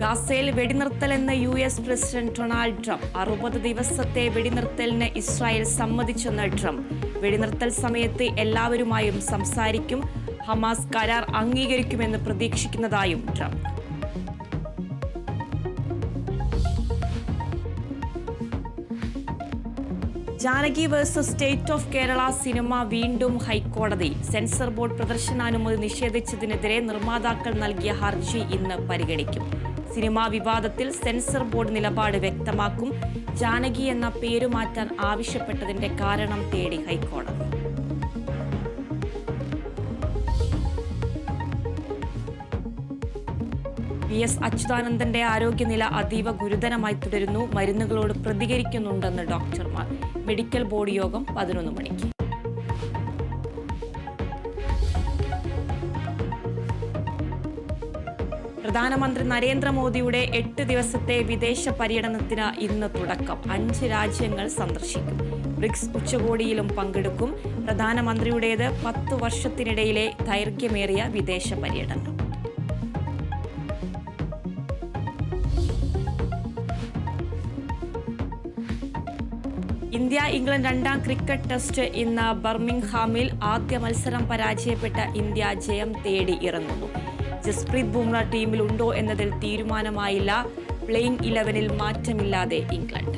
ഗാസയിൽ വെടിനിർത്തലെന്ന് US president Donald Trump. 60 ദിവസത്തെ വെടിനിർത്തലിന് Israel സമ്മതിച്ചെന്ന് Trump. വെടിനിർത്തൽ സമയത്ത് എല്ലാവരുമായും സംസാരിക്കും. ഹമാസ് കരാർ അംഗീകരിക്കുമെന്ന് പ്രതീക്ഷിക്കുന്നതായും Trump. Janaki versus state of Kerala cinema വീണ്ടും ഹൈക്കോടതി. സെൻസർ ബോർഡ് പ്രദർശനാനുമതി നിഷേധിച്ചതിനെതിരെ നിർമ്മാതാക്കൾ നൽകിയ ഹർജി ഇന്ന് പരിഗണിക്കും. സിനിമാ വിവാദത്തിൽ സെൻസർ ബോർഡ് നിലപാട് വ്യക്തമാക്കും. ജാനകി എന്ന പേരു മാറ്റാൻ ആവശ്യപ്പെട്ടതിന്റെ കാരണം തേടി ഹൈക്കോടതി. PS അച്യുതാനന്ദന്റെ ആരോഗ്യനില അതീവ ഗുരുതരമായി തുടരുന്നു. മരുന്നുകളോട് പ്രതികരിക്കുന്നുണ്ടെന്ന് ഡോക്ടർമാർ. മെഡിക്കൽ ബോർഡ് യോഗം 11 മണിക്ക്. പ്രധാനമന്ത്രി നരേന്ദ്രമോദിയുടെ 8 ദിവസത്തെ വിദേശ പര്യടനത്തിന് ഇന്ന് തുടക്കം. 5 രാജ്യങ്ങൾ സന്ദർശിക്കും. ബ്രിക്സ് ഉച്ചകോടിയിലും പങ്കെടുക്കും. പ്രധാനമന്ത്രിയുടേത് 10 വർഷത്തിനിടയിലെ ദൈർഘ്യമേറിയ വിദേശ പര്യടനം. ഇന്ത്യ ഇംഗ്ലണ്ട് രണ്ടാം ക്രിക്കറ്റ് ടെസ്റ്റ് ഇന്ന് ബർമിംഗ്ഹാമിൽ. ആദ്യ മത്സരം പരാജയപ്പെട്ട ഇന്ത്യ ജയം തേടി ഇറങ്ങുന്നു. ജസ്പ്രീത് ബുംറ ടീമിൽ ഉണ്ടോ എന്നതിൽ തീരുമാനമായില്ല. പ്ലേയിങ് 11-ൽ മാറ്റമില്ലാതെ ഇംഗ്ലണ്ട്.